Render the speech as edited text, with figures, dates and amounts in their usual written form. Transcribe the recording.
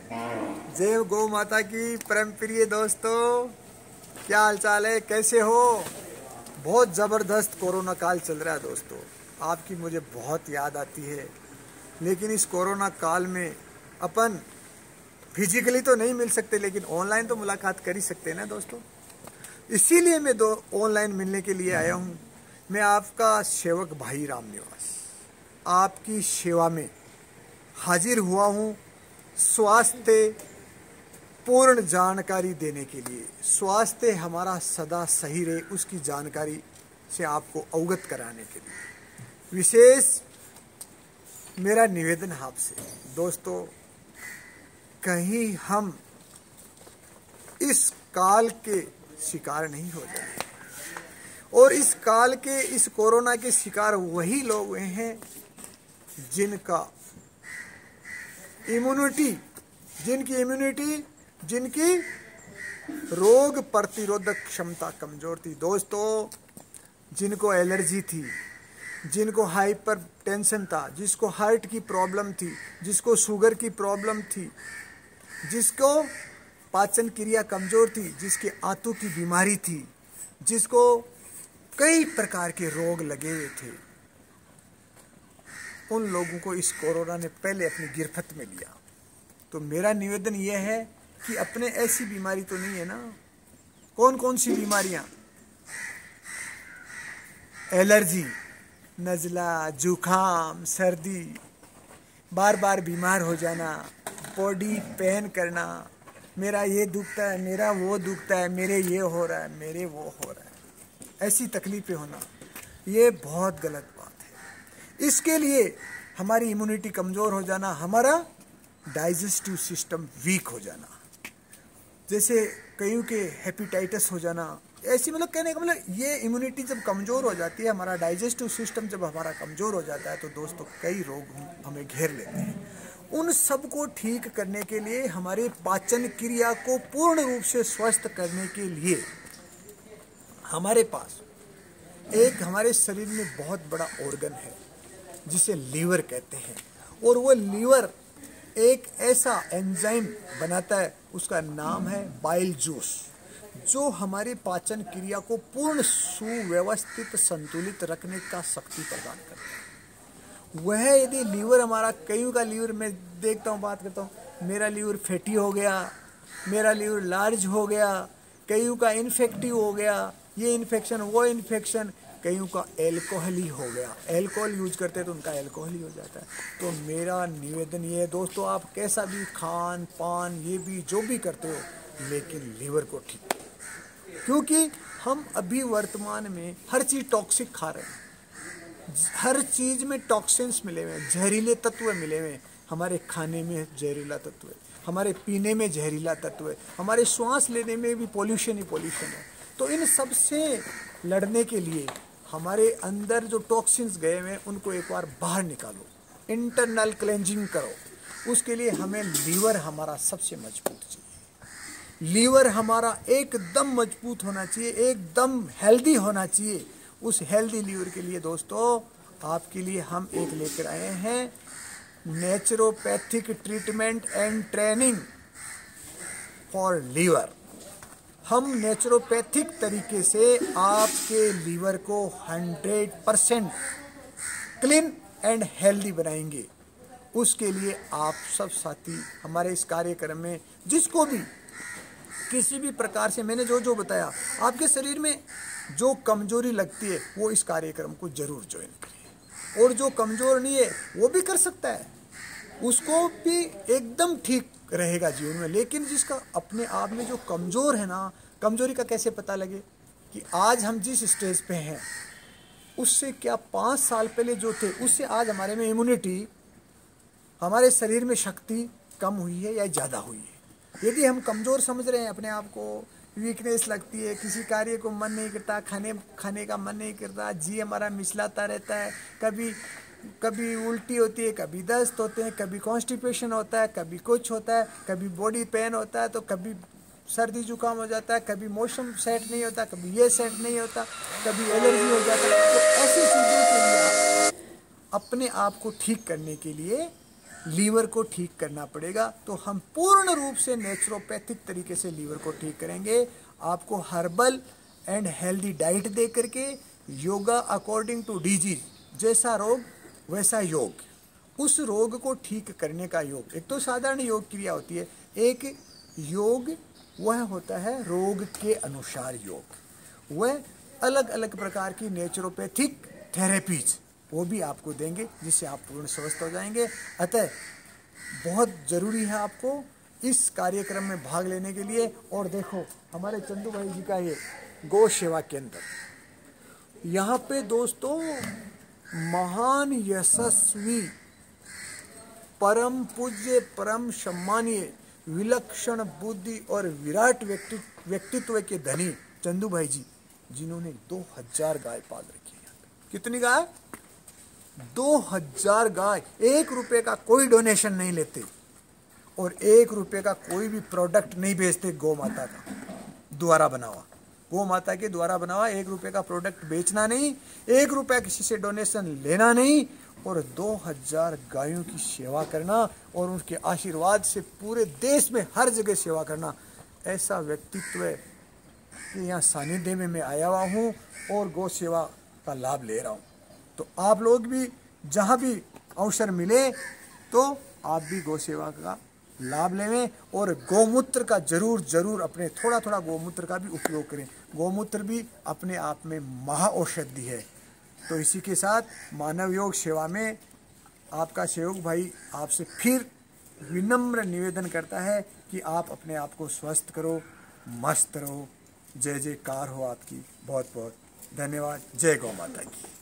जय गौ माता की। परम प्रिय दोस्तों, क्या हाल चाल है, कैसे हो? बहुत ज़बरदस्त कोरोना काल चल रहा है दोस्तों। आपकी मुझे बहुत याद आती है, लेकिन इस कोरोना काल में अपन फिजिकली तो नहीं मिल सकते, लेकिन ऑनलाइन तो मुलाकात कर ही सकते हैं ना दोस्तों। इसीलिए मैं ऑनलाइन मिलने के लिए आया हूँ। मैं आपका सेवक भाई राम निवास आपकी सेवा में हाजिर हुआ हूँ, स्वास्थ्य पूर्ण जानकारी देने के लिए। स्वास्थ्य हमारा सदा सही रहे, उसकी जानकारी से आपको अवगत कराने के लिए विशेष मेरा निवेदन है आपसे दोस्तों, कहीं हम इस काल के शिकार नहीं हो जाए। और इस काल के, इस कोरोना के शिकार वही लोग हुए हैं जिनका इम्यूनिटी, जिनकी रोग प्रतिरोधक क्षमता कमजोर थी दोस्तों। जिनको एलर्जी थी, जिनको हाइपर टेंशन था, जिसको हार्ट की प्रॉब्लम थी, जिसको शुगर की प्रॉब्लम थी, जिसको पाचन क्रिया कमजोर थी, जिसके आंतों की बीमारी थी, जिसको कई प्रकार के रोग लगे हुए थे, उन लोगों को इस कोरोना ने पहले अपनी गिरफ्त में लिया। तो मेरा निवेदन यह है कि अपने ऐसी बीमारी तो नहीं है ना। कौन कौन सी बीमारियां? एलर्जी, नज़ला, जुखाम, सर्दी, बार बार बीमार हो जाना, बॉडी पेन करना, मेरा ये दुखता है, मेरा वो दुखता है, मेरे ये हो रहा है, मेरे वो हो रहा है, ऐसी तकलीफें होना, ये बहुत गलत बात है। इसके लिए हमारी इम्यूनिटी कमज़ोर हो जाना, हमारा डाइजेस्टिव सिस्टम वीक हो जाना, जैसे कईयों के हेपेटाइटिस हो जाना, ऐसी मतलब कहने का मतलब ये इम्यूनिटी जब कमज़ोर हो जाती है, हमारा डाइजेस्टिव सिस्टम जब हमारा कमज़ोर हो जाता है, तो दोस्तों कई रोग हमें घेर लेते हैं। उन सब को ठीक करने के लिए, हमारे पाचन क्रिया को पूर्ण रूप से स्वस्थ करने के लिए हमारे पास एक, हमारे शरीर में बहुत बड़ा ऑर्गन है जिसे लीवर कहते हैं। और वो लीवर एक ऐसा एंजाइम बनाता है, उसका नाम है बाइल जूस, जो हमारे पाचन क्रिया को पूर्ण सुव्यवस्थित संतुलित रखने का शक्ति प्रदान करता है। वह यदि लीवर हमारा, कईयों का लीवर मैं देखता हूँ, बात करता हूँ, मेरा लीवर फैटी हो गया, मेरा लीवर लार्ज हो गया, कईयों का इन्फेक्टिव हो गया, ये इन्फेक्शन वो इन्फेक्शन, कईयों का एल्कोहल ही हो गया, एल्कोहल यूज करते हैं तो उनका एल्कोहल ही हो जाता है। तो मेरा निवेदन ये है दोस्तों, आप कैसा भी खान पान ये भी जो भी करते हो, लेकिन लीवर को ठीक, क्योंकि हम अभी वर्तमान में हर चीज़ टॉक्सिक खा रहे हैं, हर चीज़ में टॉक्सिन्स मिले हुए हैं, जहरीले तत्व मिले हुए हैं। हमारे खाने में जहरीला तत्व है, हमारे पीने में जहरीला तत्व है, हमारे श्वास लेने में भी पॉल्यूशन ही पॉल्यूशन है। तो इन सब से लड़ने के लिए हमारे अंदर जो टॉक्सिन्स गए हुए हैं, उनको एक बार बाहर निकालो, इंटरनल क्लेंजिंग करो। उसके लिए हमें लीवर हमारा सबसे मजबूत चाहिए। लीवर हमारा एकदम मजबूत होना चाहिए, एकदम हेल्दी होना चाहिए। उस हेल्दी लीवर के लिए दोस्तों, आपके लिए हम एक लेकर आए हैं naturopathic treatment and training for liver. हम नेचुरोपैथिक तरीके से आपके लीवर को 100% क्लीन एंड हेल्दी बनाएंगे। उसके लिए आप सब साथी हमारे इस कार्यक्रम में, जिसको भी किसी भी प्रकार से मैंने जो जो बताया, आपके शरीर में जो कमजोरी लगती है, वो इस कार्यक्रम को जरूर ज्वाइन करिए। और जो कमजोर नहीं है वो भी कर सकता है, उसको भी एकदम ठीक रहेगा जीवन में। लेकिन जिसका अपने आप में जो कमज़ोर है ना, कमज़ोरी का कैसे पता लगे कि आज हम जिस स्टेज पे हैं, उससे क्या 5 साल पहले जो थे, उससे आज हमारे में इम्यूनिटी, हमारे शरीर में शक्ति कम हुई है या ज़्यादा हुई है। यदि हम कमज़ोर समझ रहे हैं अपने आप को, वीकनेस लगती है, किसी कार्य को मन नहीं करता, खाने का मन नहीं करता, जी हमारा मिचलाता रहता है, कभी उल्टी होती है, कभी दस्त होते हैं, कभी कॉन्स्टिपेशन होता है, कभी कुछ होता है, कभी बॉडी पेन होता है, तो कभी सर्दी जुकाम हो जाता है, कभी मौसम सेट नहीं होता, कभी ये सेट नहीं होता, कभी एलर्जी हो जाता है। तो ऐसी चीज़ों के लिए अपने आप को ठीक करने के लिए लीवर को ठीक करना पड़ेगा। तो हम पूर्ण रूप से नेचुरोपैथिक तरीके से लीवर को ठीक करेंगे, आपको हर्बल एंड हेल्दी डाइट दे करके, योगा अकॉर्डिंग टू डिजीज, जैसा रोग वैसा योग, उस रोग को ठीक करने का योग। एक तो साधारण योग क्रिया होती है, एक योग वह होता है रोग के अनुसार योग, वह अलग अलग प्रकार की नेचुरोपैथिक थेरेपीज वो भी आपको देंगे, जिससे आप पूर्ण स्वस्थ हो जाएंगे। अतः बहुत ज़रूरी है आपको इस कार्यक्रम में भाग लेने के लिए। और देखो हमारे चंदू भाई जी का ये गौ सेवा केंद्र, यहाँ पे दोस्तों महान यशस्वी परम पूज्य परम सम्मानीय विलक्षण बुद्धि और विराट व्यक्तित्व के धनी चंदू भाई जी, जिन्होंने 2000 गाय पाल रखी है। कितनी गाय? 2000 गाय। 1 रुपए का कोई डोनेशन नहीं लेते और 1 रुपए का कोई भी प्रोडक्ट नहीं बेचते। गौ माता का द्वारा बना हुआ, गौ माता के द्वारा बना हुआ 1 रुपए का प्रोडक्ट बेचना नहीं, 1 रुपया किसी से डोनेशन लेना नहीं, और 2000 गायों की सेवा करना और उनके आशीर्वाद से पूरे देश में हर जगह सेवा करना। ऐसा व्यक्तित्व के यहाँ सानिध्य में मैं आया हुआ हूँ और गौ सेवा का लाभ ले रहा हूँ। तो आप लोग भी जहाँ भी अवसर मिले तो आप भी गौ सेवा का लाभ लें और गौमूत्र का जरूर अपने थोड़ा थोड़ा गौमूत्र का भी उपयोग करें। गौमूत्र भी अपने आप में महाऔषधि है। तो इसी के साथ मानव योग सेवा में आपका सेवक भाई आपसे फिर विनम्र निवेदन करता है कि आप अपने आप को स्वस्थ करो, मस्त रहो। जय जयकार हो आपकी। बहुत बहुत धन्यवाद। जय गौ माता की।